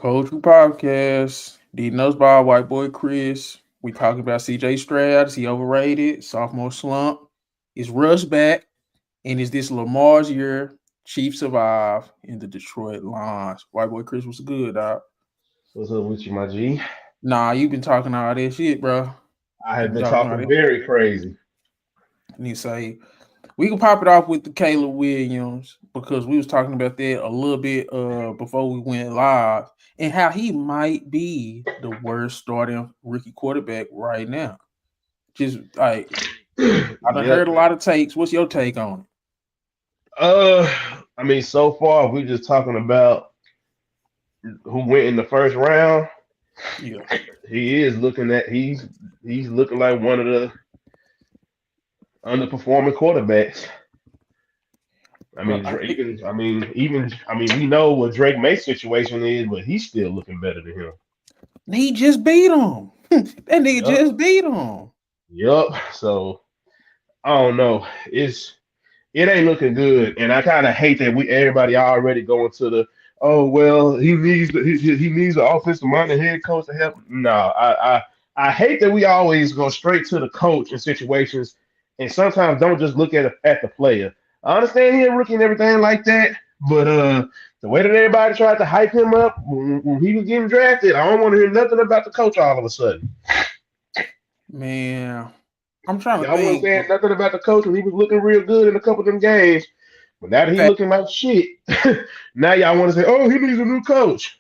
KoldTruthPodcast. D knows by white boy Chris. We talking about CJ Stroud. Is he overrated? Sophomore slump. Is Russ back? And is this Lamar's year? Chiefs survive in the Detroit Lions. White boy Chris was good, dog. What's up with you, my G? Nah, you been talking all that shit, bro. I You have been been talking all talking that. very crazy. And he say we can pop it off with the Caleb Williams because we was talking about that a little bit before we went live and how he might be the worst starting rookie quarterback right now. Just like I done Yep. heard a lot of takes. What's your take on Uh, I mean, so far we're just talking about who went in the first round. it? Yeah. He's looking like one of the underperforming quarterbacks. I Bro, mean, we know what Drake May's situation is, but he's still looking better than him. he just beat him. that nigga Yep. just beat him. Yep. So I don't know. It ain't looking good, and I kind of hate that we everybody already going to the he needs an offensive minded head coach to help. No, I hate that we always go straight to the coach in situations, and sometimes don't just look at the player. I understand he a rookie and everything like that, but the way that everybody tried to hype him up when he was getting drafted, I don't want to hear nothing about the coach all of a sudden. Man, I'm trying to Y'all wasn't think. saying nothing about the coach when he was looking real good in a couple of them games. But now that he looking like shit, now y'all want to say, "Oh, he needs a new coach."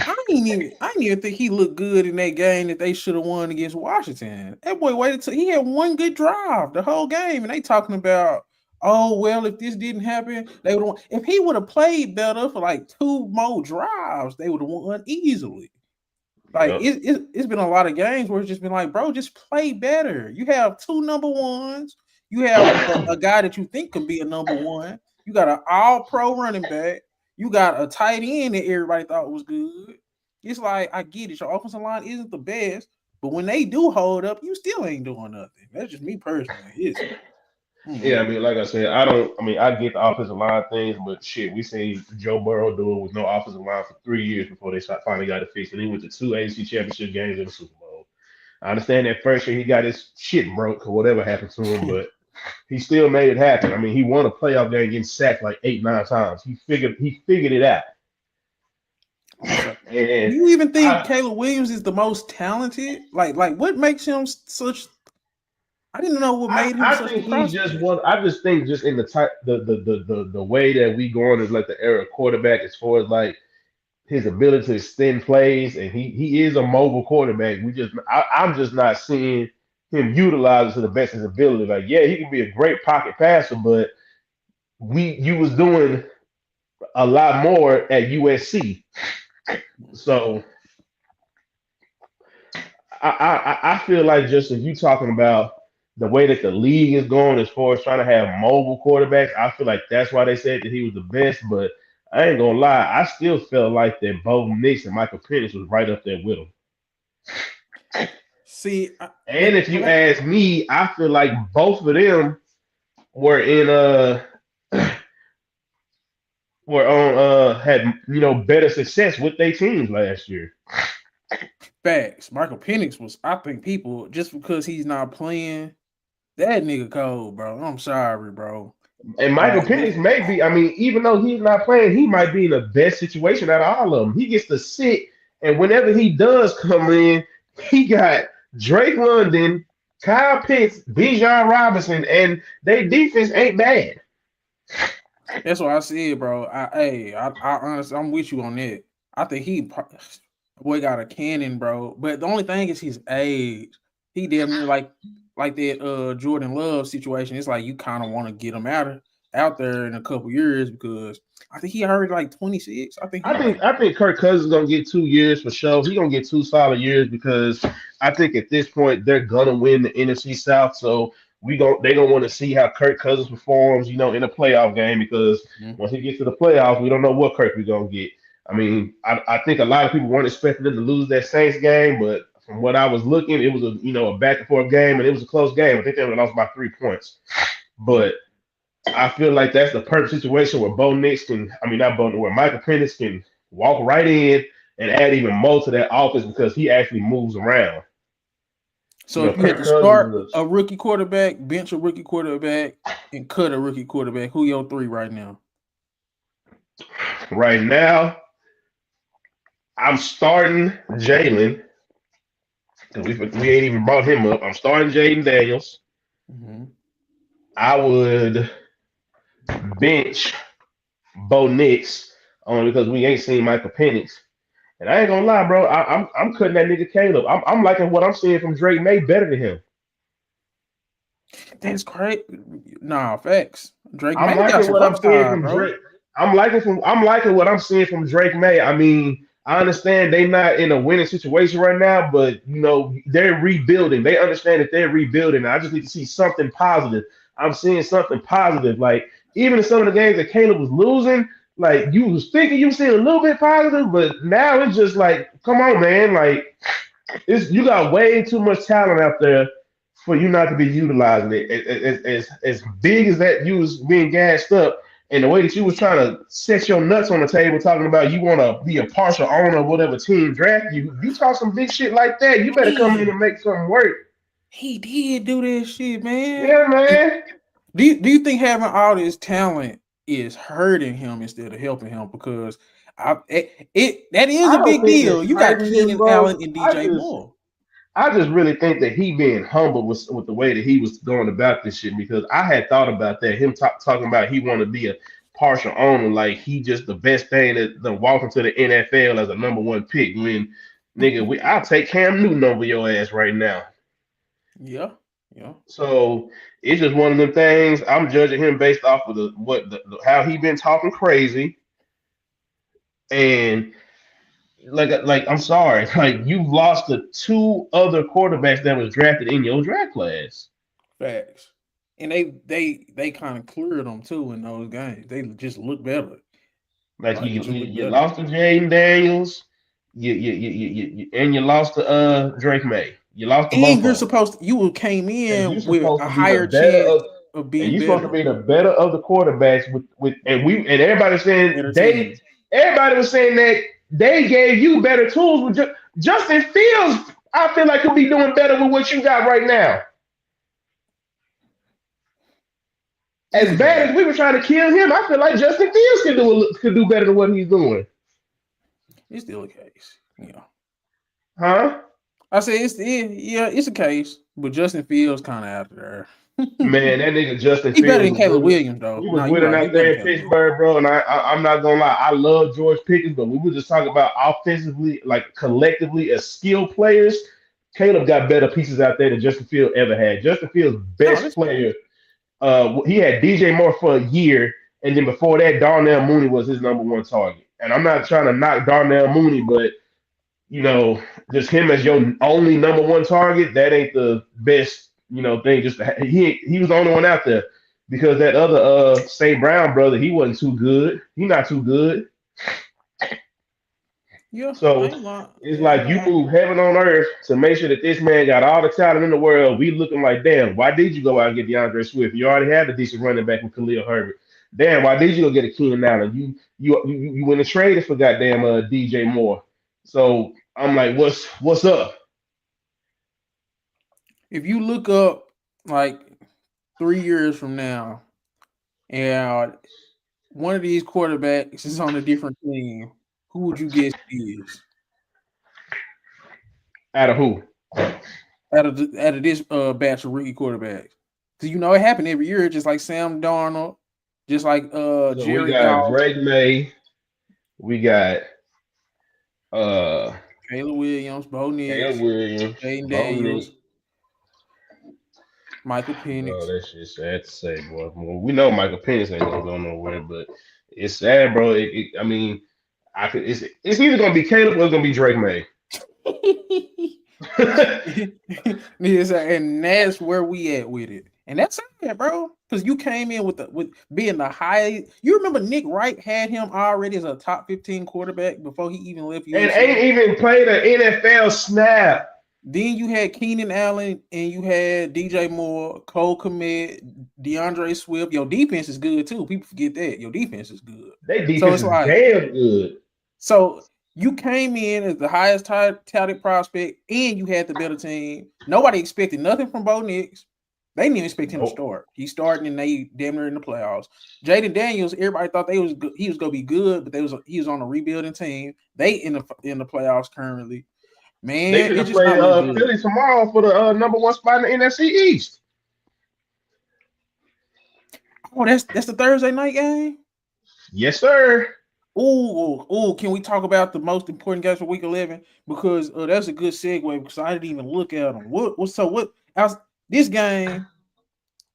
I didn't even think he looked good in that game that they should have won against Washington. That boy waited till he had one good drive the whole game, and they talking about, oh well, if this didn't happen, they would have won. If he would have played better for like two more drives, they would have won easily. Like Yep. it's been a lot of games where it's just been like, bro, just play better. You have two number ones. You have a guy that you think could be a number one. You got an all pro running back. You got a tight end that everybody thought was good. It's like I get it. Your offensive line isn't the best, but when they do hold up, you still ain't doing nothing. That's just me personally. Yeah, I Mm-mm. mean, like I said, I don't. I mean, I get the offensive line things, but shit, we seen Joe Burrow do it with no offensive line for 3 years before they finally got it fixed, and he went to two AFC Championship games in the Super Bowl. I understand that first year he got his shit broke or whatever happened to him, but he still made it happen. I mean, he won a playoff game getting sacked like 8, 9 times. He figured it out, So, do and you even think I Caleb Williams is the most talented? Like what makes him such? I didn't know what I, made him I such a think he's just prospect. one. I just think just in the type the way that we going is like the era of quarterback as far as like his ability to extend plays, and he is a mobile quarterback. I'm just not seeing him utilize it to the best of his ability. Like, yeah, he can be a great pocket passer, but you was doing a lot more at USC. So I feel like just if you talking about the way that the league is going as far as trying to have mobile quarterbacks, I feel like that's why they said that he was the best. But I ain't gonna lie, I still felt like that Bo Nix and Michael Penix was right up there with him. See, And if you ask me, I feel like both of them were in were on had better success with their teams last year. facts. Michael Penix was. I think people just because he's not playing that nigga cold, bro. I'm sorry, bro. And Michael Like Penix may be, I mean, even though he's not playing, he might be in the best situation out of all of them. He gets to sit, and whenever he does come in, he got Drake London, Kyle Pitts, Bijan Robinson, and their defense ain't bad. that's what I said, bro. I honestly, I'm with you on that. I think boy got a cannon, bro. But the only thing is his age. He damn near like that Jordan Love situation. It's like you kind of want to get him out there in a couple years because I think he already like 26. I think he like I think Kirk Cousins is gonna get 2 years for sure. He gonna get 2 solid years because I think at this point they're gonna win the NFC South. So they gonna want to see how Kirk Cousins performs, in a playoff game because mhm. once he gets to the playoffs, we don't know what Kirk we're gonna get. I mean, I think a lot of people weren't expecting them to lose that Saints game, but from what I was looking, it was a back and forth game and it was a close game. I think they only lost by 3 points, but I feel like that's the perfect situation where Bo Nix can, I mean, not Bo, where Michael Penix can walk right in and add even more to that offense because he actually moves around. You So know, if you had Kirk to Cousins start is a rookie quarterback, bench a rookie quarterback, and cut a rookie quarterback, who your three right now? right now. I'm starting Jalen because we ain't even brought him up. I'm starting Jaden Daniels. Mm-hmm. I would bench Bo Nix only because we ain't seen Michael Penix. And I ain't gonna lie, bro. I'm cutting that nigga Caleb. I'm liking what I'm seeing from Drake May better than him. That's crazy. Nah, facts. Drake I'm May got liking some what I'm seeing upside, from bro. Drake. I'm liking what I'm seeing from Drake May. I mean, I understand they not in a winning situation right now, but you know they're rebuilding. They understand that they're rebuilding. I just need to see something positive. I'm seeing something positive. Like even in some of the games that Caleb was losing, like you was thinking you seen a little bit positive, but now it's just like, come on, man. Like it's you got way too much talent out there for you not to be utilizing it. As big as that you was being gassed up, and the way that you was trying to set your nuts on the table, talking about you want to be a partial owner of whatever team draft you. You talk some big shit like that, you better come in Hey, and make something work. he did do that shit, man. Yeah, man. Do you think having all this talent is hurting him instead of helping him? Because that is I a don't big think it's deal. You got hurting him, Keenan bro. Allen and DJ Moore. I just really think that he being humble with the way that he was going about this shit because I had thought about that. Him talking about he want to be a partial owner, like he just the best thing that walk into the NFL as a number one pick. When nigga, I'll take Cam Newton over your ass right now. Yeah, yeah. So it's just one of them things. I'm judging him based off of how he been talking crazy and like I'm sorry, like you've lost the two other quarterbacks that was drafted in your draft class. Facts. And they kind of cleared them too in those games. They just look better. Like Like just look you better. lost to Jaden Daniels, and you lost to Drake May. You lost to And both you're of them, supposed you came and you in with supposed a to be the higher better chance of, of and being you supposed to better. be the better of the quarterbacks and everybody saying Better team. everybody was saying that they gave you better tools with Justin Fields. I feel like could be doing better with what you got right now. It's As a bad case. as we were trying to kill him, I feel like Justin Fields could do better than what he's doing. It's still a case. Yeah. Huh? I say it's a case, but Justin Fields kind of out there. Man, that nigga Justin He better Fields than was Caleb winning. Williams though. He was No, you're winning right. He out better there than in Caleb Williams. Pittsburgh, bro. And I'm not gonna lie, I love George Pickens, but we were just talking about offensively, like collectively as skill players. Caleb got better pieces out there than Justin Fields ever had. Justin Fields' No, best that's fair. player, he had DJ Moore for a year, and then before that, Darnell Mooney was his number one target. And I'm not trying to knock Darnell Mooney, but you know, just him as your only number one target, that ain't the best, thing. He was the only one out there because that other St. Brown brother, he wasn't too good. He not too good. Yeah, I So ain't lying. it's I ain't like you lying. move heaven on earth to make sure that this man got all the talent in the world. We looking like, damn, why did you go out and get DeAndre Swift? You already had a decent running back with Khalil Herbert. Damn, why did you go get a Keenan Allen? You went and traded for goddamn DJ Moore. So I'm like, what's up? If you look up like 3 years from now, and one of these quarterbacks is on a different team, who would you guess it is Out of who? out of this batch of rookie quarterbacks? Because it happened every year, just like Sam Darnold, just like So we Jared got Goff, Drake May. We got uh Caleb Williams, Bo Caleb Nix, Williams, Jaden Bo Nick. Daniels, Michael Oh, Penix. that shit's sad to say, boy. Well, we know Michael Penix ain't gonna go nowhere, but it's sad, bro. I mean, it's either gonna be Caleb or it's gonna be Drake May. Yes, and that's where we at with it. And that's sad, bro. Because you came in with being the high. You remember Nick Wright had him already as a top 15 quarterback before he even left And USC. ain't even played an NFL snap. Then you had Keenan Allen and you had DJ Moore, Cole Kmet, DeAndre Swift. Your defense is good too. People forget that. Your defense is good. Their So defense it's is like, damn good. So you came in as the highest touted prospect, and you had the better team. Nobody expected nothing from Bo Nix. They didn't even expect him to Nope. start. He's starting, and they damn near in the playoffs. Jaden Daniels, everybody thought he was gonna be good, but he was on a rebuilding team. They in the playoffs currently. They Man, finna it's just play not look good. Philly tomorrow for the number one spot in the NFC East. Oh, that's the Thursday night game. Yes, sir. Oh, can we talk about the most important guys for Week 11? Because that's a good segue. Because I didn't even look at them. What? This game?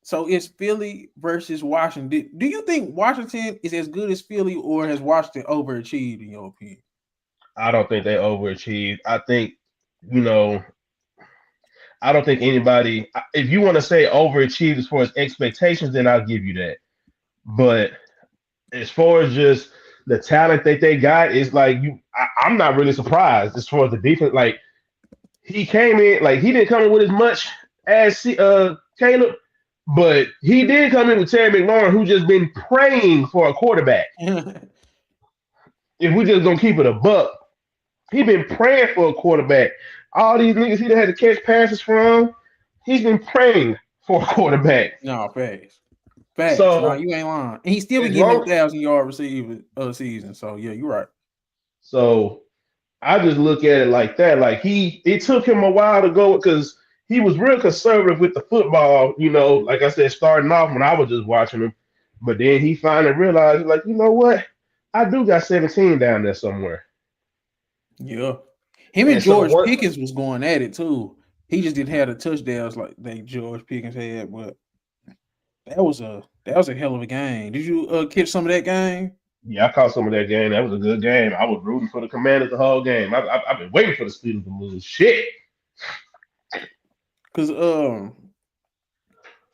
So it's Philly versus Washington. Do you think Washington is as good as Philly, or has Washington overachieved in your opinion? I don't think they overachieved. I think, you know, I don't think anybody. If you want to say overachieved as far as expectations, then I'll give you that. But as far as just the talent that they got, is like I'm not really surprised as far as the defense. Like he came in, like he didn't come in with as much as Caleb, but he did come in with Terry McLaurin, who just been praying for a quarterback. If we just gonna keep it a buck, he been praying for a quarterback. All these niggas he done had to catch passes from, he's been praying for a quarterback. No, facts. No, So you ain't lying. And he still been as giving up long, 1,000-yard receiver season. So yeah, you're right. so I just look at it like that. Like it took him a while to go because he was real conservative with the football. You know, like I said, starting off when I was just watching him, but then he finally realized, like, you know what, I do got 17 down there somewhere. Yeah, him and And so George what? Pickens was going at it too. He just didn't have the touchdowns like they George Pickens had, but that was a hell of a game. Did you catch some of that game? Yeah, I caught some of that game. That was a good game. I was rooting for the Commanders the whole game. I've been waiting for the Steelers to lose. Shit. Because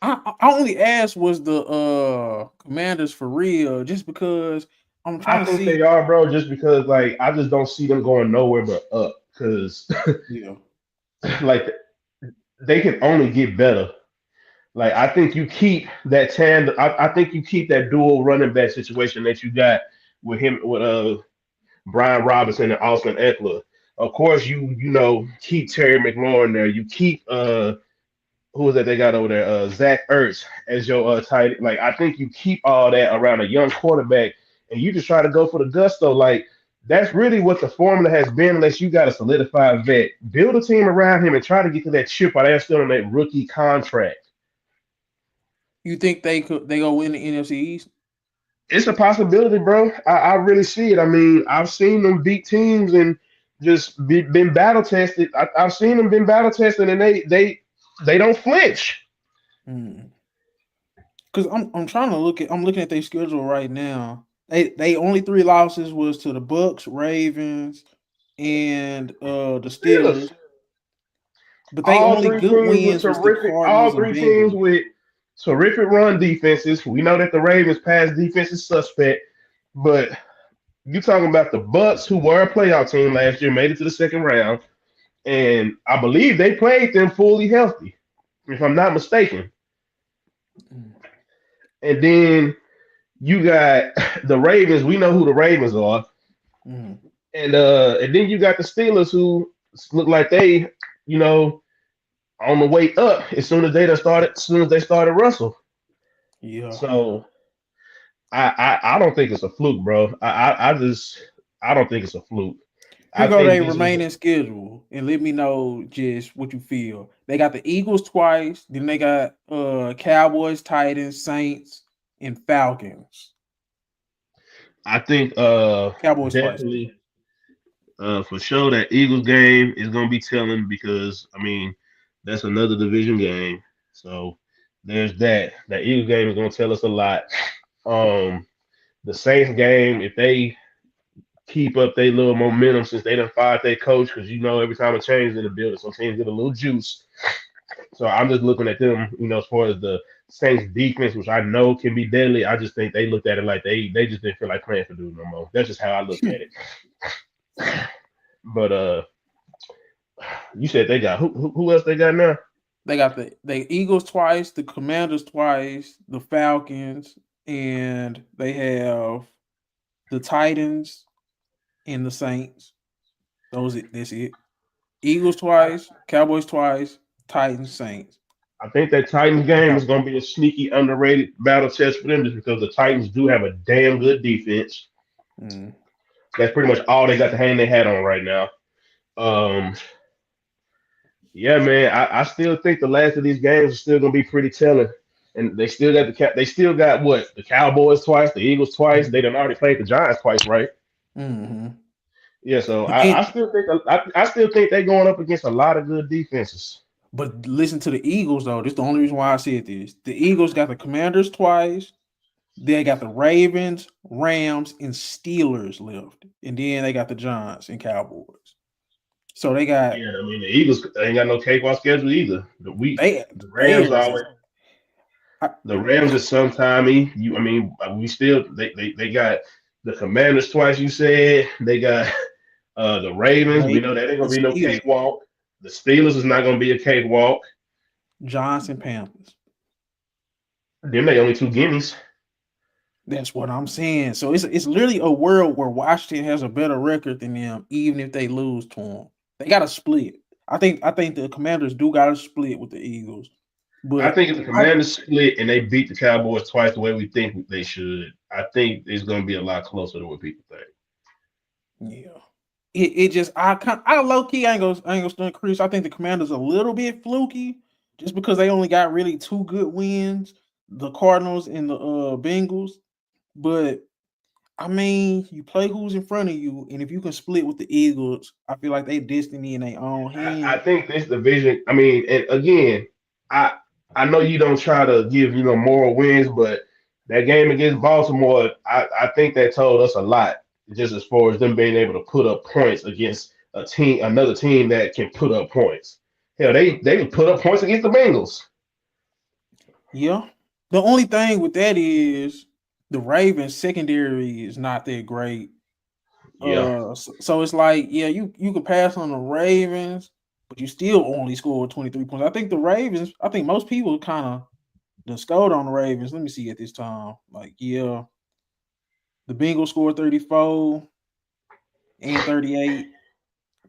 I only asked was the Commanders for real, just because I'm I trying to think see. they are, bro, just because like I just don't see them going nowhere but up. Cause Yeah, like they can only get better. Like I think you keep that tandem. I think you keep that dual running back situation that you got with him with Brian Robinson and Austin Eckler. Of course, you know keep Terry McLaurin there. You keep who is that they got over there? Zach Ertz as your tight. Like I think you keep all that around a young quarterback, and you just try to go for the gusto. Like that's really what the formula has been. Unless you got a solidified vet, build a team around him and try to get to that chip while they're still on that rookie contract. you think they go win the NFC East? It's a possibility, bro. I really see it. I mean, I've seen them beat teams and been battle tested. I've seen them been battle tested, and they don't flinch. Because I'm trying to I'm looking at their schedule right now. They only three losses was to the Bucks, Ravens, and the Steelers. Steelers. But they All only three good teams with wins was the terrific. All Cardinals and three teams Bengals. with terrific run defenses. We know that the Ravens pass defense is suspect, but you talking about the Bucks, who were a playoff team last year, made it to the second round, and I believe they played them fully healthy, if I'm not mistaken. And then you got the Ravens. We know who the Ravens are, Mm. and then you got the Steelers, who look like they, you know, on the way up as soon as they done started. As soon as they started Russell. Yeah. So I don't think it's a fluke, bro. I don't think it's a fluke. Here I go think they this is remaining schedule, and let me know just what you feel. They got the Eagles twice, then they got Cowboys, Titans, Saints, and Falcons. I think Cowboys twice. definitely for sure that Eagles game is gonna be telling because I mean that's another division game. So there's that. That Eagles game is gonna tell us a lot. Um the Saints game, if they keep up their little momentum since they done fired their coach, because you know every time it changes in the building, some teams get a little juice. So I'm just looking at them, you know, as far as the Saints defense, which I know can be deadly. I just think they looked at it like they just didn't feel like playing for dude no more. That's just how I look at it. But you said they got who else they got now? They got the Eagles twice, the Commanders twice, the Falcons, and they have the Titans and the Saints. That's it. Eagles twice, Cowboys twice, Titans, Saints. I think that Titans game is going to be a sneaky, underrated battle test for them just because the Titans do have a damn good defense. Mm. That's pretty much all they got to hang their hat on right now. Um, yeah, man, I still think the last of these games are still going to be pretty telling. And they still got what, the Cowboys twice, the Eagles twice. They done already played the Giants twice, right? Mm-hmm. Yeah, so And I still think they're going up against a lot of good defenses. but listen to the Eagles though. This is the only reason why I said this. The Eagles got the Commanders twice. They got the Ravens, Rams, and Steelers left, and then they got the Giants and Cowboys. So they got Yeah, I mean the Eagles ain't got no cakewalk schedule either. they The Rams theirs is always the Rams is sometimey. I mean we still they got the Commanders twice. You said they got the Ravens. We know that ain't the gonna be no Steelers, cakewalk. The Steelers is not gonna be a cakewalk. Giants, and Panthers. Them they only two gimmies. That's what I'm saying. So it's literally a world where Washington has a better record than them, even if they lose to them. They got to split. I think the Commanders do got to split with the Eagles, I but think if the Commanders split and they beat the Cowboys twice the way we think they should, I think it's gonna be a lot closer to what people think. yeah, it just I low key I ain't gonna stunt Chris. I think the Commanders a little bit fluky just because they only got really two good wins, the Cardinals and the Bengals. But I mean, you play who's in front of you, and if you can split with the Eagles, I feel like they destiny in their own I hand. think this division. I mean, and again, I I know you don't try to give moral wins, but that game against Baltimore, I think that told us a lot, just as far as them being able to put up points against another team that can put up points. Hell, they put up points against the Bengals. Yeah. The only thing with that is the Ravens secondary is not that great. Yeah, So it's like, yeah, you could pass on the Ravens, but you still only scored 23 points. I think most people kind of done scored on the Ravens. Let me see at this time. Like, yeah, the Bengals scored 34 and 38.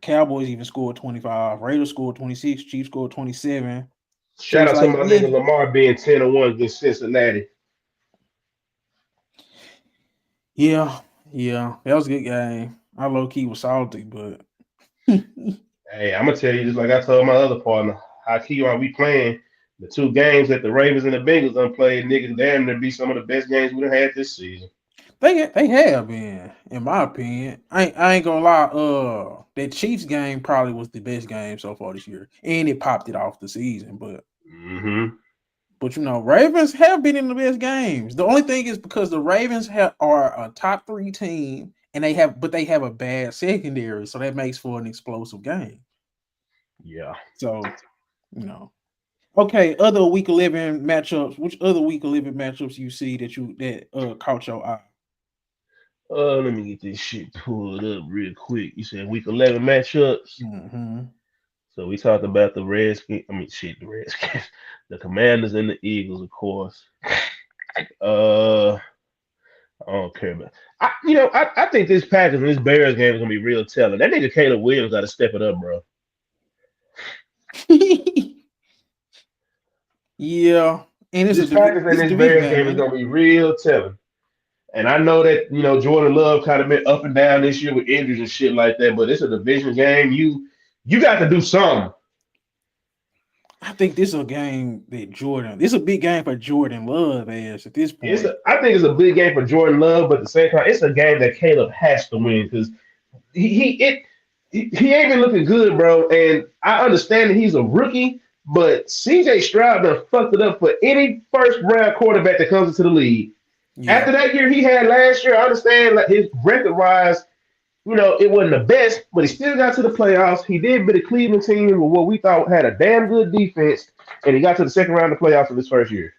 Cowboys even scored 25. Raiders scored 26. Chiefs scored 27. So shout it's out to like, my yeah, nigga Lamar being 10-1 against Cincinnati. yeah, yeah. That was a good game. I low key was salty, but Hey, I'm gonna tell you just like I told my other partner, how key are we playing the two games that the Ravens and the Bengals done played, niggas damn near be some of the best games we done had this season. they have been, in my opinion. I ain't gonna lie. That Chiefs game probably was the best game so far this year, and it popped it off the season. Hmm. But Ravens have been in the best games. The only thing is because the Ravens are a top three team, and they have a bad secondary, so that makes for an explosive game. Yeah. So you know. Okay, other week 11 matchups. Which other week 11 matchups you see that caught your eye? Let me get this shit pulled up real quick. You said week 11 matchups. Mm-hmm. So we talked about the Redskins. I mean, shit, the Redskins, the Commanders and the Eagles, of course. Uh, I don't care about. I think this Packers and this Bears game is gonna be real telling. That nigga Caleb Williams got to step it up, bro. Yeah, and This Packers and it's a this division Bears game, game is ain't it? gonna be real telling. And I know that Jordan Love kind of been up and down this year with injuries and shit like that, but it's a division game. You got to do something. I think this is a game that Jordan. This is a big game for Jordan Love as at this point. I think it's a big game for Jordan Love, but at the same time, it's a game that Caleb has to win because he ain't been looking good, bro. And I understand that he's a rookie, but CJ Stroud done fucked it up for any first round quarterback that comes into the league. Yeah, After that year he had last year, I understand like his record wise, it wasn't the best, but he still got to the playoffs. He did beat a Cleveland team with what we thought had a damn good defense, and he got to the second round of the playoffs in his first year.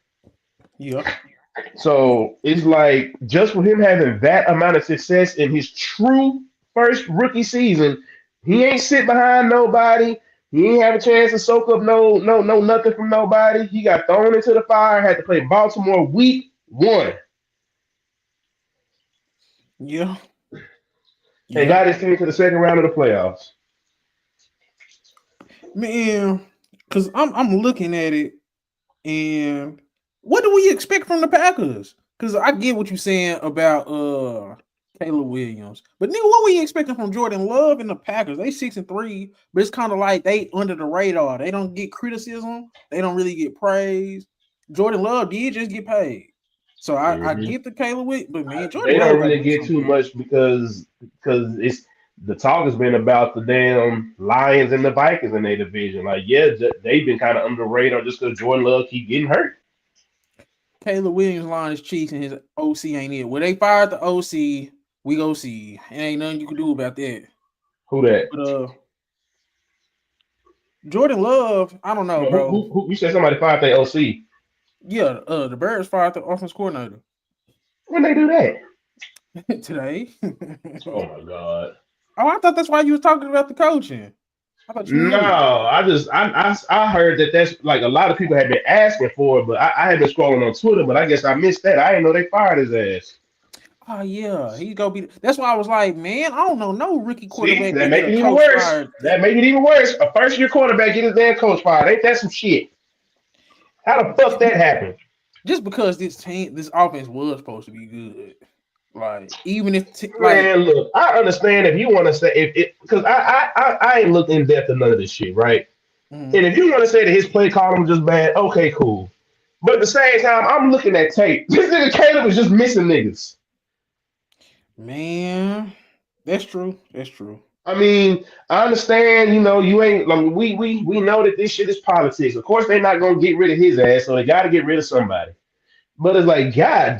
yeah, yeah, So it's like just for him having that amount of success in his true first rookie season, he ain't sit behind nobody. He ain't have a chance to soak up no nothing from nobody. He got thrown into the fire, had to play Baltimore week 1. yeah. and Yeah, got his team to the second round of the playoffs. man. Because I'm looking at it, and what do we expect from the Packers? Because I get what you're saying about Caleb Williams, but nigga, what were you expecting from Jordan Love and the Packers? They 6-3, but it's kind of like they under the radar. They don't get criticism. They don't really get praise. Jordan Love did just get paid, so I Mhm. get the Caleb Williams, but man, Jordan They Love don't got to really do get too something. much because it's the talk has been about the damn Lions and the Vikings in their division. Like, yeah, they've been kind of under the radar just because Jordan Love keep getting hurt. Caleb Williams line is cheats and his OC ain't it. Well, they fired the OC. We go see. It ain't nothing you can do about that. Who that? But Jordan Love, I don't know, No, bro. you said somebody fired their OC. Yeah, the Bears fired the offense coordinator When they do that? today. Oh my god. Oh, I thought that's why you was talking about the coaching. I thought you No, knew. I heard that that's like a lot of people had been asking for it, but I had been scrolling on Twitter, but I guess I missed that. I didn't know they fired his ass. Oh yeah, he's gonna be. That's why I was like, man, I don't know no rookie See, quarterback that that get make a it even coach worse. fired That make it even worse. A first year quarterback get his damn coach fired. Ain't that some shit? How the fuck that happened? just because this offense was supposed to be good. Like even if like Man, look, I understand if you want to say if it because I ain't looked in depth of none of this shit, right? mm, And if you want to say that his play calling was just bad, okay, cool. But at the same time, I'm looking at tape. This nigga Caleb was just missing niggas. man, that's true. That's true. I mean, I understand, you ain't like we know that this shit is politics. Of course, they're not gonna get rid of his ass, so they gotta get rid of somebody. But it's like, God,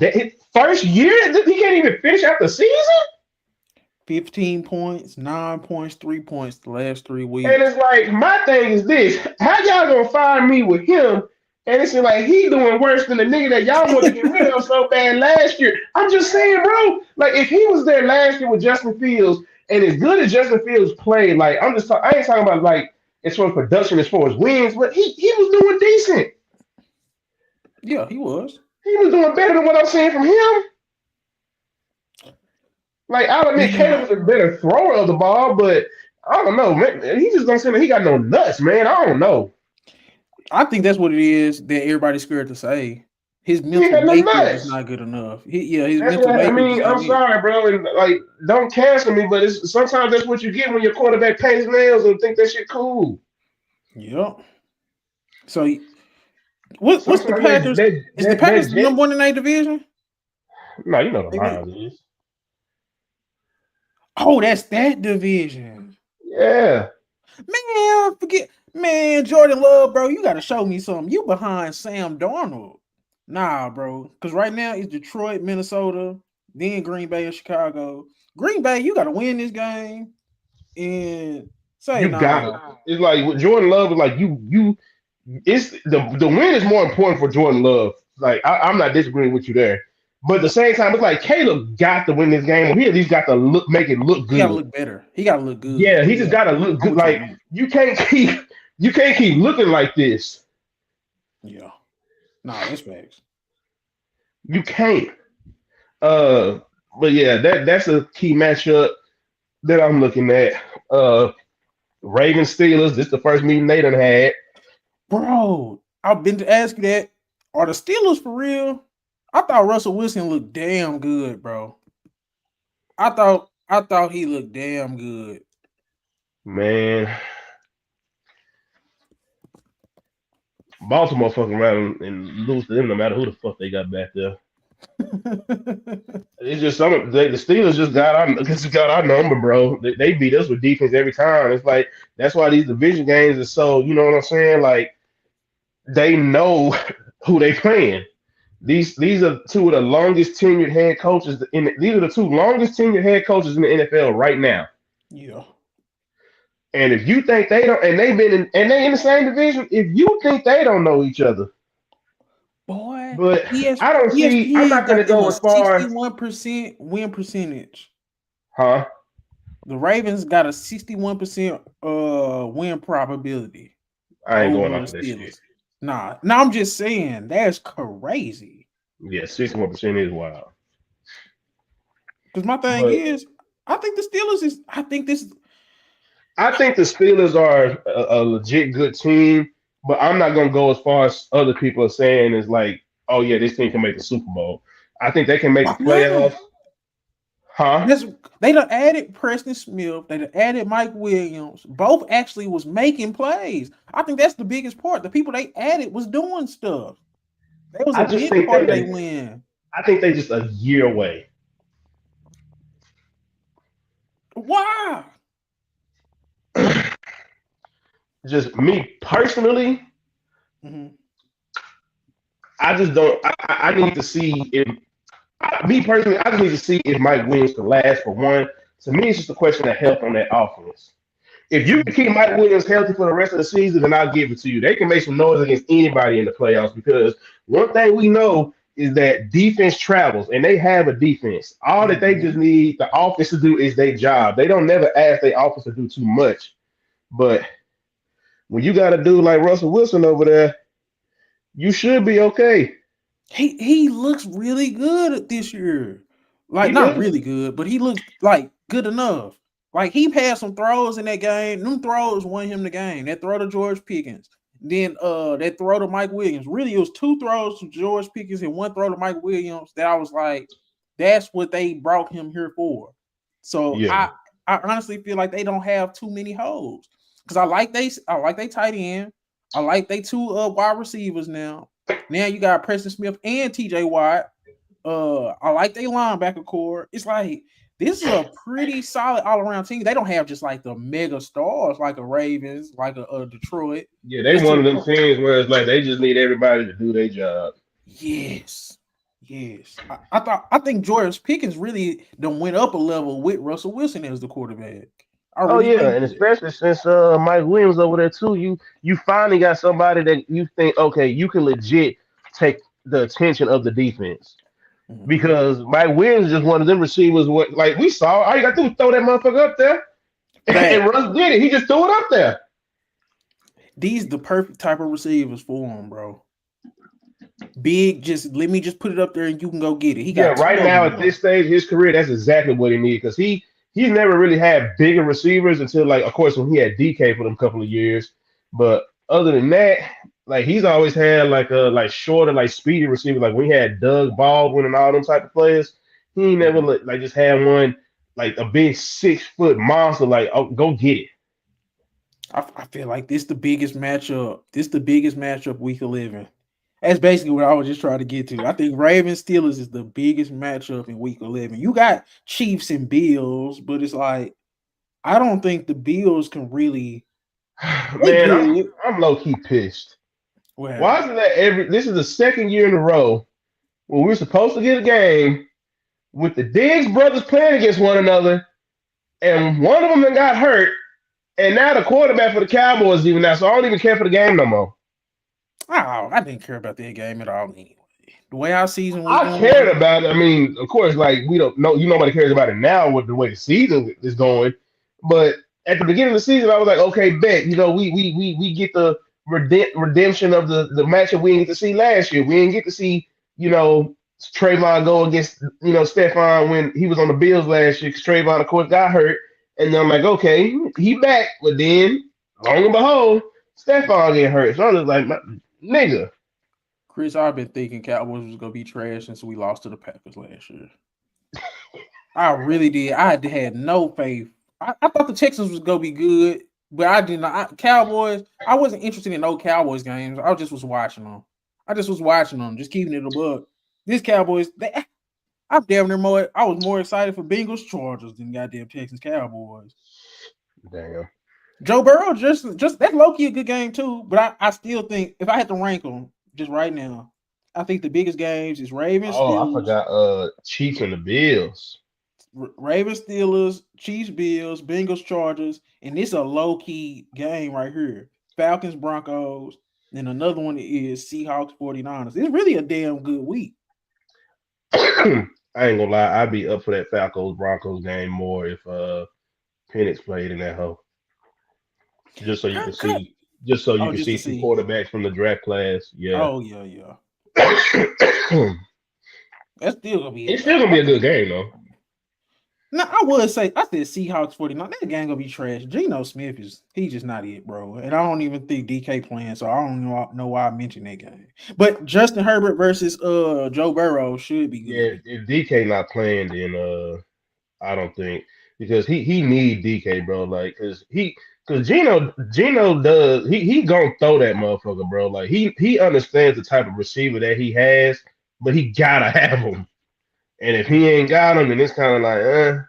first year, he can't even finish out the season? 15 points, 9 points, 3 points the last three And weeks. it's like, my thing is this: how y'all gonna fire me with him? And it's like he doing worse than the nigga that y'all wanted to get rid of so bad last year. I'm just saying, bro. Like, if he was there last year with Justin Fields, and as good as Justin Fields played, like I ain't talking about like as far as production, as far as wins, but he was doing decent. Yeah, he was. He was doing better than what I'm seeing from him. Like, I'll admit, Man, Caleb was a better thrower of the ball, but I don't know, man. He just don't seem like he got no nuts, man. I don't know. I think that's what it is that everybody's scared to say. His He ain't mental got no makeup is nuts. not good enough. His That's mental what I makeup just mean. I'm ain't it. sorry, bro, and like, don't cancel me, but sometimes that's what you get when your quarterback paints nails and think that shit cool. Yep. So what's the Sometimes Packers? Is the that Packers jet. number one in their division? No, you know the They not. Lions is. Oh, that's that division. Yeah, Man, forget. Man, Jordan Love, bro, you got to show me something. You behind Sam Darnold. Nah, bro. Because right now it's Detroit, Minnesota, then Green Bay and Chicago. Green Bay, you got to win this game and say, you got nah. it. It's like with Jordan Love is like you. It's the win is more important for Jordan Love. Like, I'm not disagreeing with you there, but at the same time, it's like Caleb got to win this game. He at least got to make it look He got to good. look better. He got to look good. Yeah, he just Yeah, got to look I'm good. with you Like, on that. you can't keep looking like this. Yeah. Nah, that's facts. You can't. Uh, but yeah, that's a key matchup that I'm looking at. Uh, Ravens Steelers. This is the first meeting they done had. Bro, I've been to ask you that. Are the Steelers for real? I thought Russell Wilson looked damn good, bro. I thought he looked damn good. Man, Baltimore fucking around and lose to them no matter who the fuck they got back there. It's just the Steelers just got our number, bro. They beat us with defense every time. It's like that's why these division games are so. You know what I'm saying? Like, they know who they playing. These are two of the longest tenured head coaches these are the two longest tenured head coaches in the NFL right now. Yeah. And if you think they don't, and they in the same division, if you think they don't know each other, Boy, but ES, I don't see. I'm ESPN not gonna got them go a as far, 61% win percentage. huh? The Ravens got a 61% win probability I ain't going over off the of that shit. Steelers. Nah, I'm just saying that's crazy. Yeah, 61% is wild. Because my thing But is, I think the Steelers is. I think this. I think the Steelers are a legit good team, but I'm not gonna go as far as other people are saying is like, oh yeah, this team can make the Super Bowl. I think they can make Why the not? playoffs. Huh? That's, they done added Preston Smith. They done added Mike Williams. Both actually was making plays. I think that's the biggest part. The people they added was doing stuff. That was a I just big think part that of their they win. I think they just a year away. Why? Just me personally, Mhm. I just don't. I need to see if me personally, I just need to see if Mike Williams can last for one. To me, it's just a question of health on that offense. If you can keep Mike Williams healthy for the rest of the season, then I'll give it to you. They can make some noise against anybody in the playoffs because one thing we know is that defense travels and they have a defense. All that they just Mhm. need the offense to do is their job. They don't never ask their offense to do too much. But when you got a dude like Russell Wilson over there, you should be okay. He looks really good this year. Like He not does. really good, but he looks like good enough. Like he had some throws in that game. Them throws won him the game. That throw to George Pickens. Then that throw to Mike Williams. Really, it was two throws to George Pickens and one throw to Mike Williams that I was like, that's what they brought him here for. So Yeah. I honestly feel like they don't have too many holes. Because I like they tight end. I like they two wide receivers now. Now you got Preston Smith and TJ Watt. I like their linebacker core. It's like this is a pretty solid all around team. They don't have just like the mega stars like a Ravens, like a Detroit. Yeah, they Just to one the of them point. teams where it's like they just need everybody to do their job. Yes, yes. I think George Pickens really done went up a level with Russell Wilson as the quarterback. I Oh really yeah, think and that. especially since Mike Williams over there too, you finally got somebody that you think okay, you can legit take the attention of the defense Mhm. because Mike Williams is just one of them receivers. What like we saw, all you got to do is throw that motherfucker up there, and Fact. Russ did it. He just threw it up there. These the perfect type of receivers for him, bro. Big, just let me just put it up there and you can go get it. He Yeah, got two right of now them at this now. stage of his career, that's exactly what he needs because he's never really had bigger receivers until like of course when he had DK for them couple of years. But other than that, like he's always had like a like shorter, like speedy receiver. Like when he had Doug Baldwin and all them type of players, he ain't never Mhm. like just had one like a big 6 foot monster. Like oh, go get it. I feel like this the biggest matchup. This the biggest matchup week 11. That's basically what I was just trying to get to. I think Ravens Steelers is the biggest matchup in week 11. You got Chiefs and Bills, but it's like I don't think the Bills can really. They Man, good. I'm low key pissed. What Why happened? is it that every this is the second year in a row when we're supposed to get a game with the Diggs brothers playing against one another, and one of them that got hurt, and now the quarterback for the Cowboys even now, so I don't even care for the game no more. Oh, I didn't care about that game at all anyway. The way our season was I cared going, about it. I mean, of course, like we don't know, nobody cares about it now with the way the season is going. But at the beginning of the season, I was like, okay, bet, we get the redemption of the matchup we didn't get to see last year. We didn't get to see, you know, Trayvon go against, Stephon when he was on the Bills last year because Trayvon, of course, got hurt. And then I'm like, okay, he back. But then, long and behold, Stephon get hurt. So I was like, nigga. Chris, I've been thinking Cowboys was gonna be trash since we lost to the Packers last year. I really did. I had no faith. I thought the Texans was gonna be good, but I did not. Cowboys. I wasn't interested in no Cowboys games. I just was watching them. I just was watching them, just keeping it a buck. This Cowboys, I'm damn near more. I was more excited for Bengals Chargers than goddamn Texans Cowboys. Damn. Joe Burrow just that's low key a good game too. But I still think if I had to rank them just right now, I think the biggest games is Ravens Oh, I Steelers, forgot Chiefs and the Bills. Ravens, Steelers, Chiefs, Bills, Bengals, Chargers, and this is a low key game right here. Falcons, Broncos, and another one is Seahawks, 49ers. It's really a damn good week. I ain't gonna lie, I'd be up for that Falcons Broncos game more if Penix played in that hole. Just so you can Cut. see just so you Oh, can just to see some see. quarterbacks from the draft class. Yeah. Oh yeah, yeah. It's That's still gonna be. still gonna I be a good think. game though. No, I would say I said Seahawks 49. That game gonna be trash. Geno Smith is he just not it, bro. And I don't even think DK playing, so I don't know why I mentioned that game. But Justin Herbert versus Joe Burrow should be Yeah, good. if DK not playing, then I don't think because he need DK, bro. Like, cause Gino does he gonna throw that motherfucker, bro. Like he understands the type of receiver that he has, but he gotta have him. And if he ain't got him, then it's kind of like,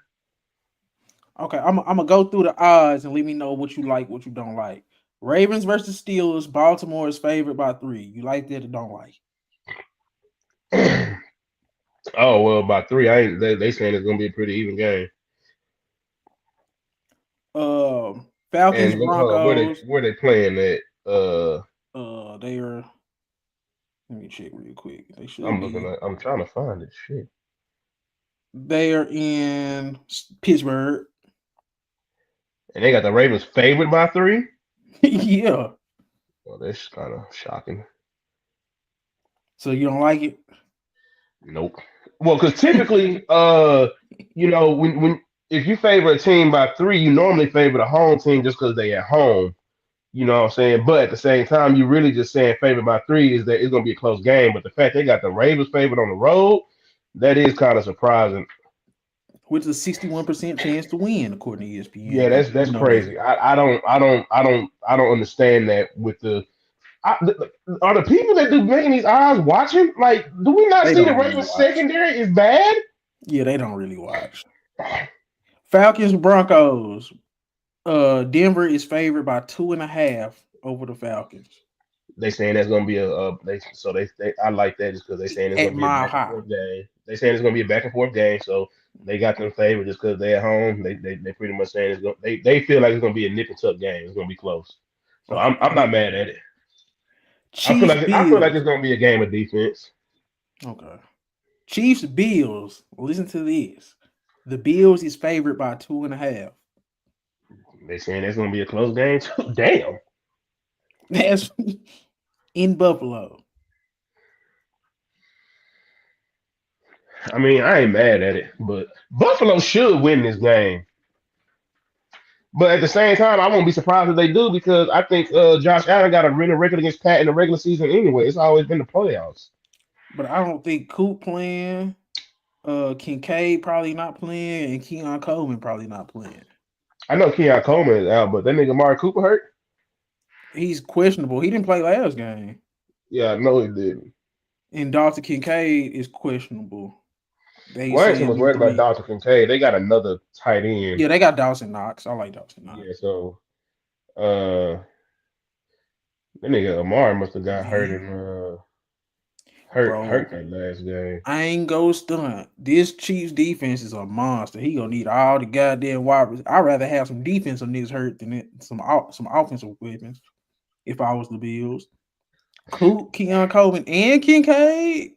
Okay, I'm gonna go through the odds and let me know what you like, what you don't like. Ravens versus Steelers. Baltimore is favored by 3. You like that or don't like? oh well, by three, I ain't. They saying it's gonna be a pretty even game. Falcons And hold on, Broncos. where they playing at? They are. Let me check real quick. They should I'm looking be. at. I'm trying to find this shit. They are in Pittsburgh. And they got the Ravens favored by three. Yeah. Well, that's kind of shocking. So you don't like it? Nope. Well, because typically, when if you favor a team by three, you normally favor the home team just because they at home. You know what I'm saying? But at the same time, you really just saying favored by three is that it's gonna be a close game. But the fact they got the Ravens favored on the road, that is kind of surprising. With a 61% chance to win, according to ESPN. Yeah, But that's you know that. crazy. I don't understand that with are the people that do making these odds watching? Like, do we not They see the don't really Ravens watch. secondary is bad? Yeah, they don't really watch. Falcons Broncos. Denver is favored by 2.5 over the Falcons They saying that's gonna be they I like that just because they saying it's at gonna be a Mile back and High. forth game. They saying it's gonna be a back and forth game, so they got them favored just because they at home. They pretty much saying they feel like it's gonna be a nip and tuck game. It's gonna be close. So Okay. I'm not mad at it. Chiefs I feel like Bills. it's gonna be a game of defense. Okay. Chiefs Bills. Listen to this. The Bills is favored by 2.5. They saying it's gonna be a close game too. Damn. That's in Buffalo. I mean, I ain't mad at it, but Buffalo should win this game. But at the same time, I won't be surprised if they do because I think Josh Allen got a winning record against Pat in the regular season anyway. It's always been the playoffs. But I don't think Coop playing. Kincaid probably not playing, and Keon Coleman probably not playing. I know Keon Coleman is out, but that nigga Amari Cooper hurt. He's questionable. He didn't play last game. Yeah, I know he didn't. And Dr. Kincaid is questionable. They Well, I ain't so saying much week worried about 3. Dr. Kincaid. They got another tight end. Yeah, they got Dawson Knox. I like Dawson Knox. Yeah, so uh, that nigga Amari must have got hurt Man, in hurt bro, that last game. I ain't go stunt. This Chiefs defense is a monster. He gonna need all the goddamn wide. I'd rather have some defensive niggas hurt than some offensive weapons. If I was the Bills, Coop, Keon Coleman, and Kincaid.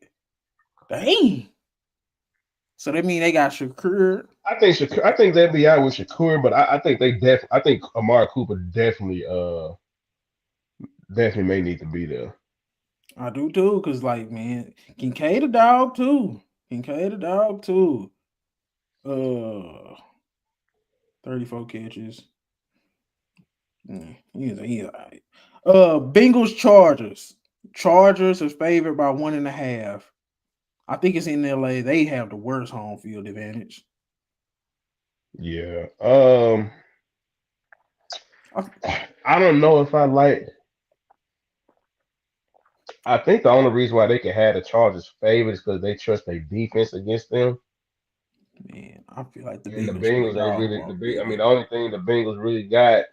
Dang. So that mean they got Shakur. I think they'd be out with Shakur, but I think Amari Cooper definitely may need to be there. I do too, cause like man, Kincaid a dog too. Kincaid a dog too. Uh, 34 catches. He's all right. Bengals Chargers. Chargers are favored by 1.5. I think it's in LA. They have the worst home field advantage. Yeah. I, I don't know if I like. I think the only reason why they can have the Chargers favored is because they trust their defense against them. man, I feel like the And the Bengals straight Bengals ain't dog really the walk big. I that mean, the game. only thing the Bengals really got.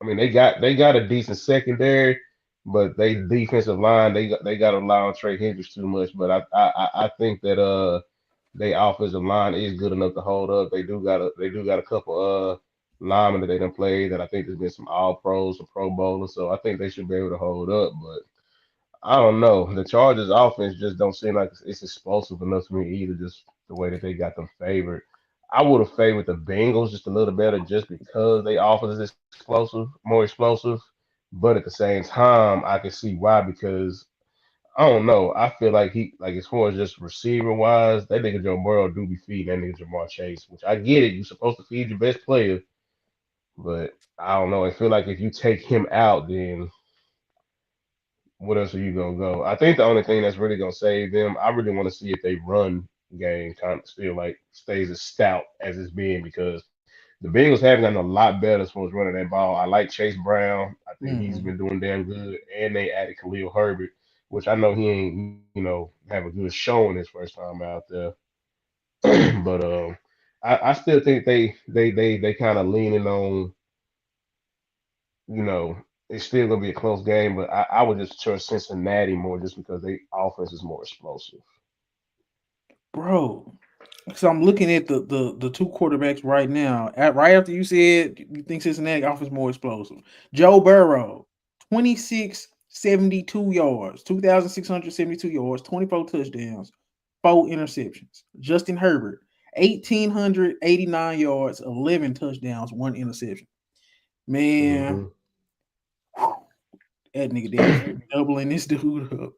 I mean, they got a decent secondary, but they defensive line they got to rely on Trey Hendricks too much. But I think that they offensive line is good enough to hold up. They do got a couple linemen that they done played that I think there's been some All Pros, some Pro Bowlers, so I think they should be able to hold up. But I don't know. The Chargers offense just don't seem like it's explosive enough to me either. Just the way that they got them favored. I would have favored the Bengals just a little better just because they offense is explosive, more explosive. But at the same time, I can see why because I don't know. I feel like he like as far as just receiver wise, that nigga Joe Burrow do be feeding that nigga Jamar Chase, which I get it. You're supposed to feed your best player, but I don't know. I feel like if you take him out, then what else are you gonna go? I think the only thing that's really gonna save them, I really want to see if they run game kind of still like stays as stout as it's been because the Bengals have gotten a lot better as far as running that ball. I like Chase Brown. I think he's Mm. been doing damn good, and they added Khalil Herbert, which I know he ain't have a good showing his first time out there. But I still think they kind of leaning on it's still gonna be a close game, but I would just trust Cincinnati more just because they offense is more explosive. Bro. So I'm looking at the two quarterbacks right now. Right after you said you think Cincinnati offense more explosive. Joe Burrow, 2672 yards, 2,672 yards, 24 touchdowns, 4 interceptions. Justin Herbert, 1,889 yards, 11 touchdowns, 1 interception. Man, Hmm. that nigga damn sure doubling this dude up.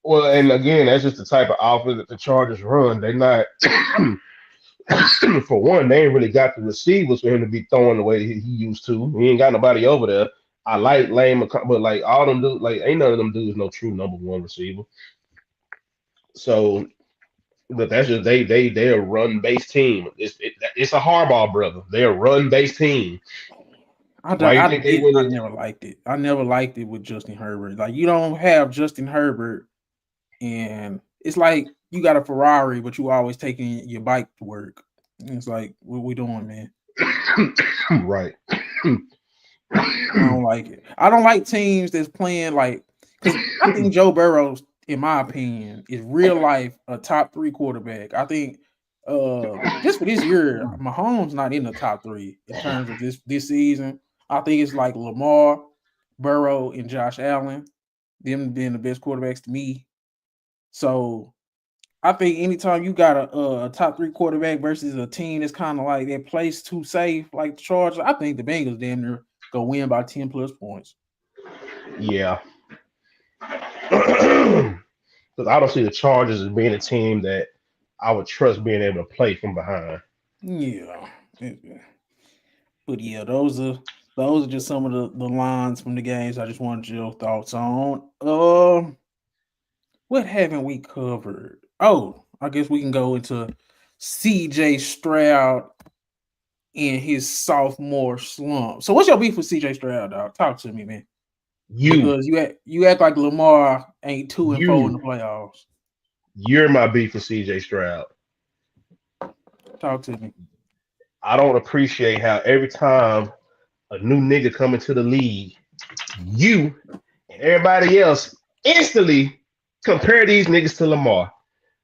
Well, and again, that's just the type of offense that the Chargers run. They not for one, they ain't really got the receivers for him to be throwing the way he used to. He ain't got nobody over there. I like Lane McCollum, but like all them dudes, like ain't none of them dudes no true number one receiver. So, but that's just they're a run based team. It's a Harbaugh brother. They're a run based team. Why you think they win I it? never liked it. I never liked it with Justin Herbert. Like you don't have Justin Herbert, and it's like you got a Ferrari, but you always taking your bike to work. And it's like, what we doing, man? Right. I don't like it. I don't like teams that's playing like because I think Joe Burrow, in my opinion, is real life a top three quarterback. I think just for this year, Mahomes not in the top three in terms of this season. I think it's like Lamar, Burrow, and Josh Allen. Them being the best quarterbacks to me. So I think anytime you got a top three quarterback versus a team that's kind of like that plays too safe, like the Chargers, I think the Bengals damn near go win by 10 plus points. Yeah. Because I don't see the Chargers as being a team that I would trust being able to play from behind. Yeah. But yeah, those are just some of the lines from the games I just wanted your thoughts on. What haven't we covered? Oh, I guess we can go into CJ Stroud in his sophomore slump. So what's your beef with CJ Stroud, dog? Talk to me, man. You, Because you act like Lamar ain't 2-4 in you, the playoffs. you're my beef for CJ Stroud. Talk to me. I don't appreciate how every time a new nigga come into the league, you and everybody else instantly compare these niggas to Lamar.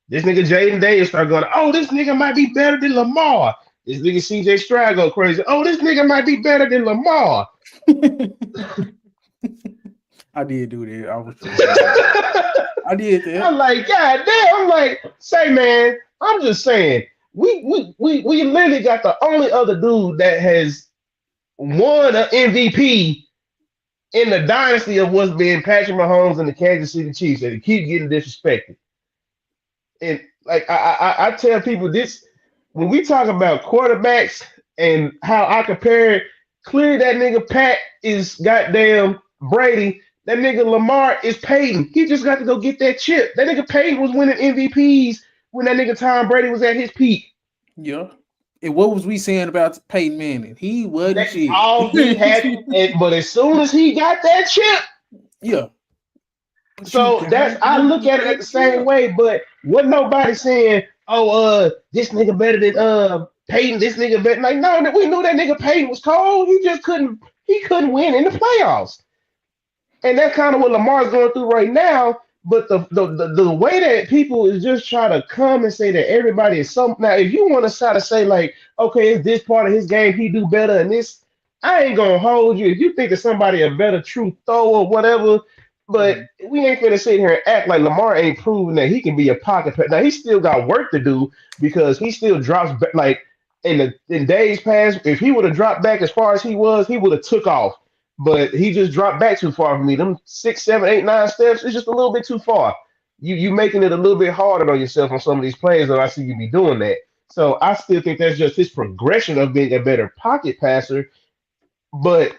This nigga Jaden Davis start going, oh, this nigga might be better than Lamar. This nigga CJ Stroud go crazy. Oh, this nigga might be better than Lamar. I did do that. I was joking. I did that. I'm like, God damn. I'm like, say, man, I'm just saying, we literally got the only other dude that has won an MVP in the dynasty of what's been Patrick Mahomes and the Kansas City Chiefs, and he keep getting disrespected. And like I tell people this when we talk about quarterbacks and how I compare it, clearly that nigga Pat is goddamn Brady. That nigga Lamar is Peyton. He just got to go get that chip. That nigga Peyton was winning MVPs when that nigga Tom Brady was at his peak. Yeah. And what was we saying about Peyton Manning? He wasn't That shit. all he had, but as soon as he got that chip, Yeah. But you so that's gotta I look get at it at that the same chip. way, but what nobody saying, oh this nigga better than Peyton, this nigga better like no, we knew that nigga Peyton was cold. He couldn't win in the playoffs. And that's kind of what Lamar's going through right now. But the way that people is just trying to come and say that everybody is some now, if you want to try to say like, okay, it's this part of his game he do better and this, I ain't gonna hold you. If you think that somebody a better true thrower or whatever, but Mhm. we ain't gonna sit here and act like Lamar ain't proven that he can be a pocket. Now he still got work to do because he still drops like in days past. If he would have dropped back as far as he was, he would have took off but he just dropped back too far for me. Them 6, 7, 8, 9 steps is just a little bit too far. you making it a little bit harder on yourself on some of these plays, and I see you be doing that. So I still think that's just his progression of being a better pocket passer. But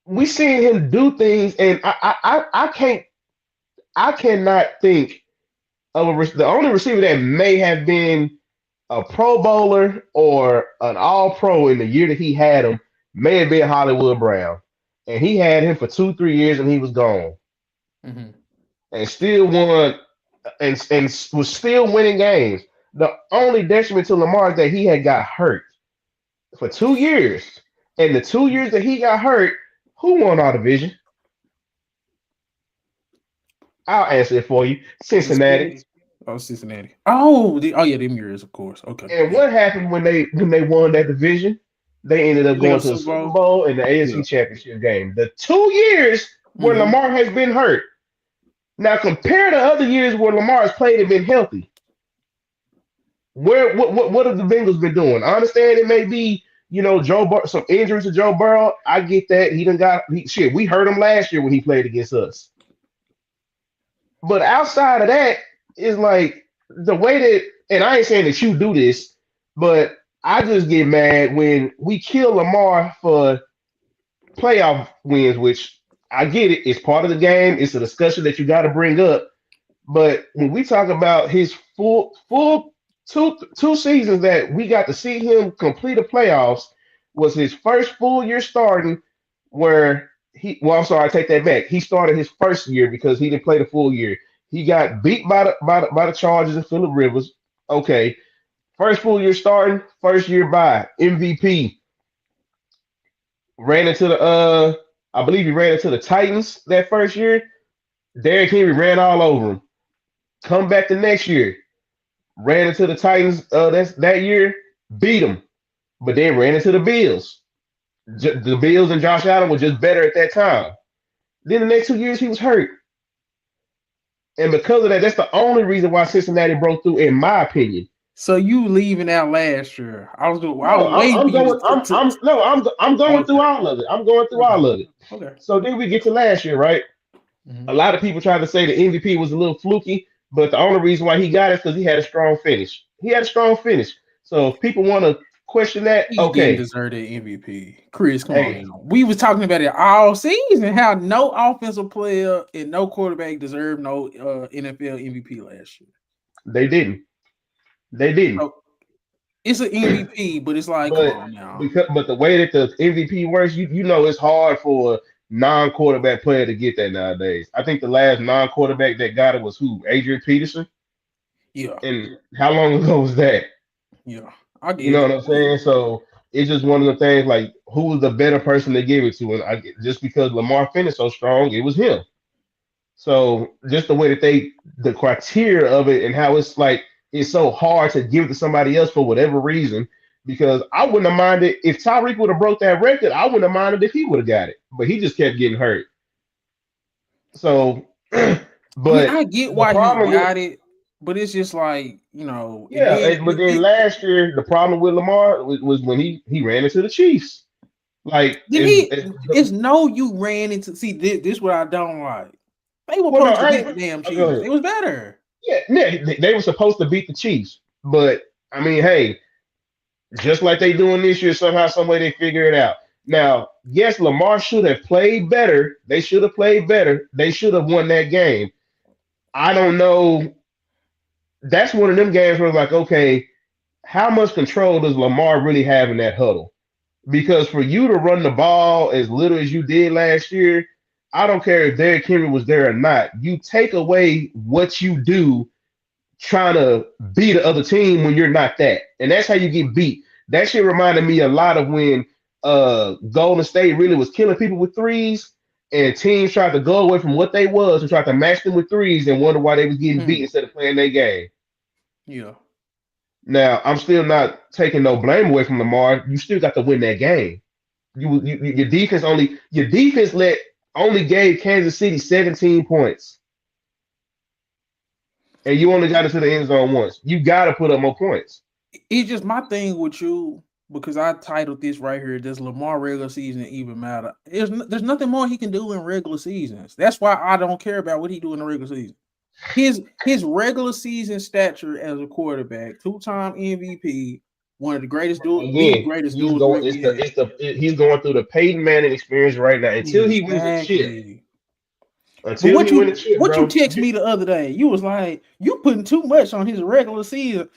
we seeing him do things, and I cannot think of the only receiver that may have been a Pro Bowler or an All Pro in the year that he had him may have been Hollywood Brown, and he had him for 2 3 years, and he was gone, Mm-hmm. and still won, and was still winning games. The only detriment to Lamar is that he had got hurt for 2 years, and the 2 years that he got hurt, who won our division? I'll answer it for you, Was it Cincinnati. Cincinnati? Oh, Cincinnati. Oh yeah, them years, of course. Okay, And yeah. what happened when they won that division? They ended up Did they go going to to the Super Super Bowl? Bowl and the Yeah. AFC Championship game. The 2 years where Mm-hmm. Lamar has been hurt. Now compare to other years where Lamar has played and been healthy. What have the Bengals been doing? I understand it may be some injuries to Joe Burrow. I get that shit. We hurt him last year when he played against us. But outside of that, it's like the way that, and I ain't saying that you do this, but I just get mad when we kill Lamar for playoff wins, which I get it. It's part of the game. It's a discussion that you got to bring up. But when we talk about his full two seasons that we got to see him complete the playoffs, was his first full year starting where I'm sorry, I take that back. He started his first year because he didn't play the full year. He got beat by the Chargers and Phillip Rivers. Okay. First full year starting, first year bye, MVP. Ran into the I believe he ran into the Titans that first year. Derrick Henry ran all over him. Come back the next year, ran into the Titans that year, beat them, but then ran into the Bills. The Bills and Josh Allen were just better at that time. Then the next 2 years he was hurt, and because of that, that's the only reason why Cincinnati broke through, in my opinion. So you leaving out last year? I was No, waiting for I'm you going. I'm no, I'm going through okay. all of it. I'm going through Okay. all of it. Okay. So then we get to last year, right? Mm-hmm. A lot of people try to say the MVP was a little fluky, but the only reason why he got it is because he had a strong finish. He had a strong finish. So if people want to question that, He didn't okay, deserve the MVP. Chris, come on hey, now. We was talking about it all season, how no offensive player and no quarterback deserved no NFL MVP last year. they didn't. They didn't. So it's an MVP, but it's like, come But on now. but the way that the MVP works, you know it's hard for a non-quarterback player to get that nowadays. I think the last non-quarterback that got it was who? Adrian Peterson. Yeah, And how long ago was that? yeah. I You get know it. what I'm saying? So it's just one of the things like who was the better person to give it to? And just because Lamar finished so strong, it was him. So just the way that the criteria of it and how it's so hard to give it to somebody else for whatever reason. Because I wouldn't have minded if Tyreek would have broke that record. I wouldn't have minded if he would have got it, but he just kept getting hurt. So, I mean, but I get the why he problem with got it, but it's just like, and yeah, then but then last year the problem with Lamar was when he ran into the Chiefs. Like did he? It's no, you ran into. See, this what I don't like. They were well, no, supposed to I beat ain't. the damn Oh, go Chiefs. ahead. It was better. Yeah, they were supposed to beat the Chiefs, but I mean, hey, just like they doing this year, somehow, some way they figure it out. Now, yes, Lamar should have played better. They should have played better. They should have won that game. I don't know. That's one of them games where it's like, okay, how much control does Lamar really have in that huddle? Because for you to run the ball as little as you did last year, I don't care if Derrick Henry was there or not. You take away what you do trying to beat the other team when you're not that. And that's how you get beat. That shit reminded me a lot of when Golden State really was killing people with threes and teams tried to go away from what they was and tried to match them with threes and wonder why they was getting beat Hmm. instead of playing their game. Yeah. Now, I'm still not taking no blame away from Lamar. You still got to win that game. Your defense let only gave Kansas City 17 points, and you only got into the end zone once. You got to put up more points. It's just my thing with you because I titled this right here. Does Lamar regular season even matter? There's nothing more he can do in regular seasons. That's why I don't care about what he do in the regular season. his regular season stature as a quarterback, 2-time MVP, one of the greatest the Again, greatest he's dual going. threat we had. He's going through the Peyton Manning experience right now. Exactly. But Until he wins a chip, what you bro. text me the other day, you was like, you putting too much on his regular season.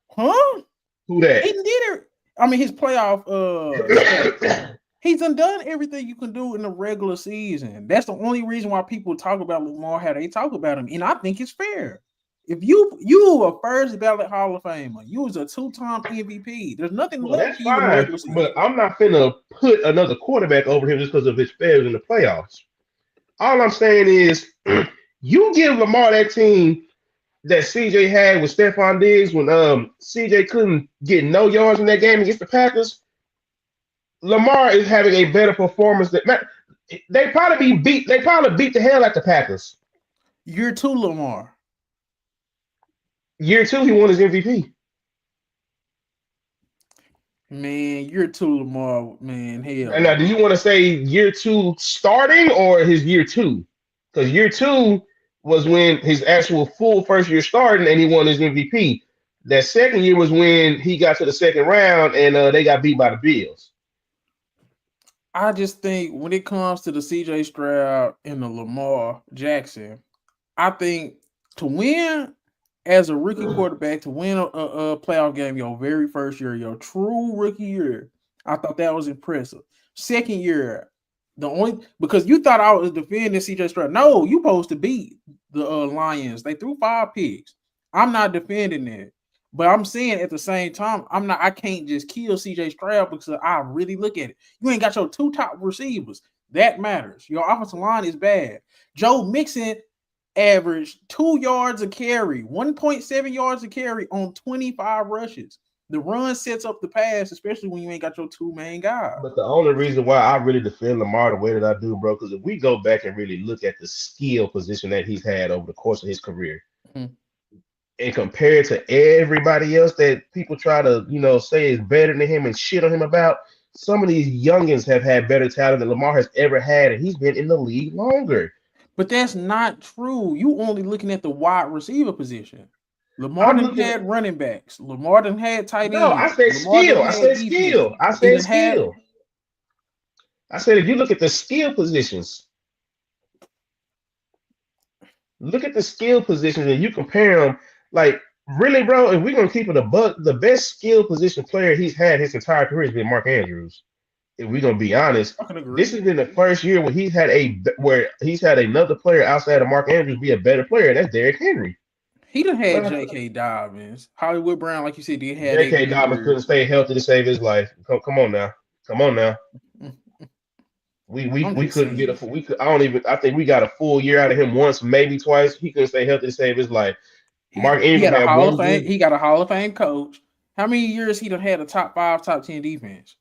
Huh? Who that? He did it. I mean his playoff stats. He's done everything you can do in the regular season. That's the only reason why people talk about Lamar how they talk about him. And I think it's fair. If you a first ballot Hall of Famer, you was a 2-time MVP. There's nothing Well, left that's for you in the fine, regular season. but I'm not finna put another quarterback over him just because of his failures in the playoffs. All I'm saying is, you give Lamar that team that CJ had with Stephon Diggs when CJ couldn't get no yards in that game against the Packers. Lamar is having a better performance than They probably beat the hell out the Packers. Year two, Lamar. Year two, he won his MVP. Man, year two, Lamar. Man, hell And now, do no. you want to say year two starting or his year two? Because year two was when his actual full first year starting and he won his MVP. That second year was when he got to the second round and they got beat by the Bills. I just think when it comes to the CJ Stroud and the Lamar Jackson, I think to win as a rookie quarterback, to win a playoff game your very first year, your true rookie year, I thought that was impressive. Second year, the only because you thought I was defending CJ Stroud. No, you supposed to beat the Lions. They threw 5 picks. I'm not defending that. But I'm saying at the same time, I can't just kill CJ Stroud because I really look at it. You ain't got your 2 top receivers. That matters. Your offensive line is bad. Joe Mixon averaged 2 yards a carry, 1.7 yards a carry on 25 rushes. The run sets up the pass, especially when you ain't got your 2 main guys. But the only reason why I really defend Lamar the way that I do, bro, because if we go back and really look at the skill position that he's had over the course of his career, Mhm. and compare it to everybody else that people try to, say is better than him and shit on him about, some of these youngins have had better talent than Lamar has ever had, and he's been in the league longer. But that's not true. You only looking at the wide receiver position. Lamar I'm done looking at had running backs. Lamar done had tight no, I ends. said Lamar done skill. I had said defense. skill. I He said done had skill. I said if you look at the skill positions, look at the skill positions and you compare them, like really, bro, if we're gonna keep it a buck, the best skill position player he's had his entire career has been Mark Andrews. If we're gonna be honest, I can this agree. has been the first year where he's had another player outside of Mark Andrews be a better player, and that's Derrick Henry. He done had But J.K. Dobbins. Hollywood Brown, like you said, they had their J.K. good Dobbins couldn't years. stay healthy to save his life. Come on now, come on now. We I'm we just couldn't get a saying. full- we could, I don't even I think we got a full year out of him once, maybe twice. He couldn't stay healthy to save his life. Mark He Ingram had a had Hall of one Fame. good. He got a Hall of Fame coach. How many years he done had a top 5, top 10 defense?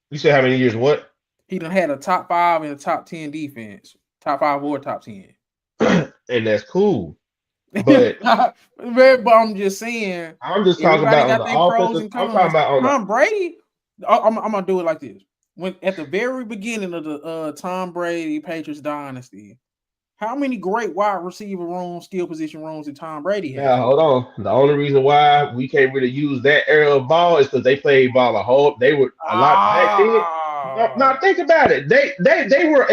You said how many years? What? He done had a top 5 and a top 10 defense. Top 5 or top 10. And that's cool. But But I'm just saying, I'm just talking everybody about on got the their pros offensive. and I'm talking cons. about on the. Tom Brady, I'm gonna do it like this. When at the very beginning of the Tom Brady Patriots dynasty, how many great wide receiver rooms, skill position rooms did Tom Brady Now have? hold on. The only reason why we can't really use that era of ball is because they played ball a whole. They were a lot back then. No, Ah, now think about it. They were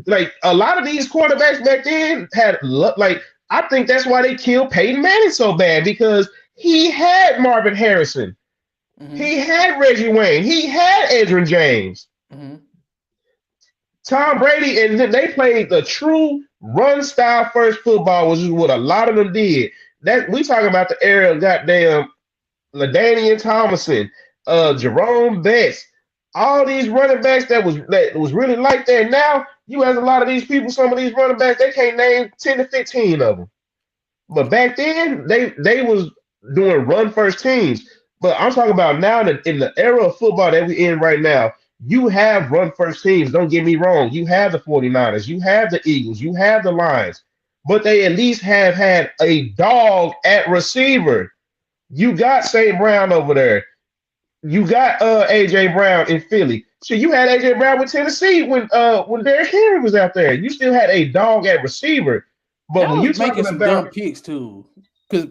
like a lot of these quarterbacks back then had like I think that's why they killed Peyton Manning so bad because he had Marvin Harrison, mm-hmm, he had Reggie Wayne, he had Edrin James. mm-hmm. Tom Brady, and then they played the true run style first football, which is what a lot of them did. That we talking about the era of goddamn LaDainian Tomlinson, Jerome Betts, all these running backs that was really like that. Now you have a lot of these people, some of these running backs, they can't name 10 to 15 of them. But back then, they was doing run first teams. But I'm talking about now in the era of football that we're in right now, you have run first teams. Don't get me wrong. You have the 49ers, you have the Eagles, you have the Lions, but they at least have had a dog at receiver. You got St. Brown over there. You got AJ Brown in Philly. Shit, you had AJ Brown with Tennessee when Derrick Henry was out there. You still had a dog at receiver. But when Y'all you're was making talking some about dumb picks too.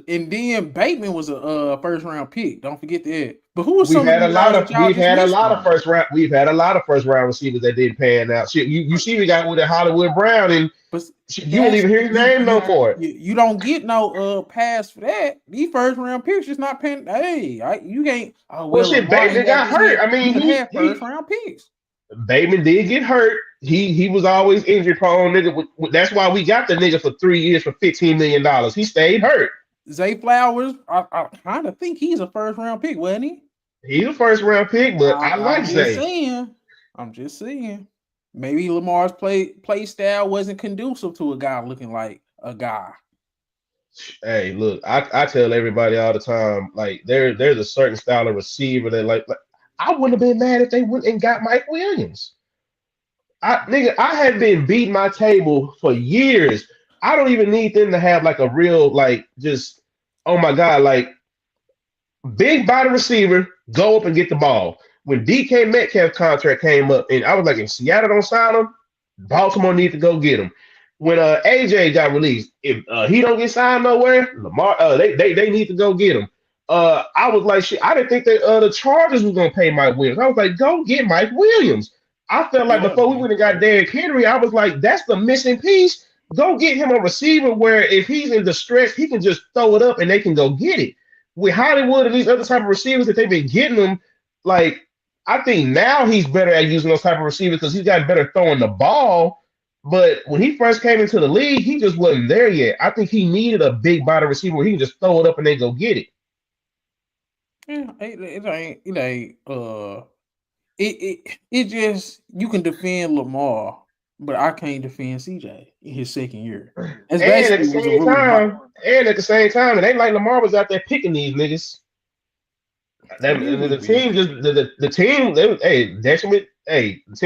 And then Bateman was a first round pick. Don't forget that. But who were some of these guys that y'all just missed on? we've had a lot of first round receivers that didn't pan out. Shit, you see we got with the Hollywood Brown and But shit, you don't that's even hear his name no more. you don't get no pass for that. These first round picks just not paying. Hey, you can't. Oh Well, well, shit, Lamar Bateman ain't got got this hurt. yet. I You mean, can have first he round picks. Bateman did get hurt. He was always injury prone, nigga. That's why we got the nigga for 3 years for $15 million. He stayed hurt. Zay Flowers, I kind of think he's a first round pick, wasn't he? He's a first round pick, but I I'm like just Zay. saying. I'm just saying. Maybe Lamar's play style wasn't conducive to a guy looking like a guy. Hey, look, I tell everybody all the time, like there's a certain style of receiver that like I wouldn't have been mad if they went and got Mike Williams. I had been beating my table for years. I don't even need them to have like a real like just oh my god like big body receiver go up and get the ball. When DK Metcalf contract came up, and I was like, if Seattle don't sign him, Baltimore need to go get him. When AJ got released, if he don't get signed nowhere, Lamar they need to go get him. I was like, shit, I didn't think that the Chargers was gonna pay Mike Williams. I was like, go get Mike Williams. I felt like Yeah, before we went and got Derrick Henry, I was like, that's the missing piece. Go get him a receiver where if he's in distress, he can just throw it up and they can go get it. With Hollywood and these other type of receivers that they've been getting them, like I think now he's better at using those type of receivers because he's got better throwing the ball. But when he first came into the league, he just wasn't there yet. I think he needed a big body receiver where he can just throw it up and they go get it. yeah. It just you can defend Lamar, but I can't defend CJ in his second year. That's And at the basically was a same rookie. time, it ain't like Lamar was out there picking these niggas. It is what The it is. team just the team. Hey, Detriment. Hey, the team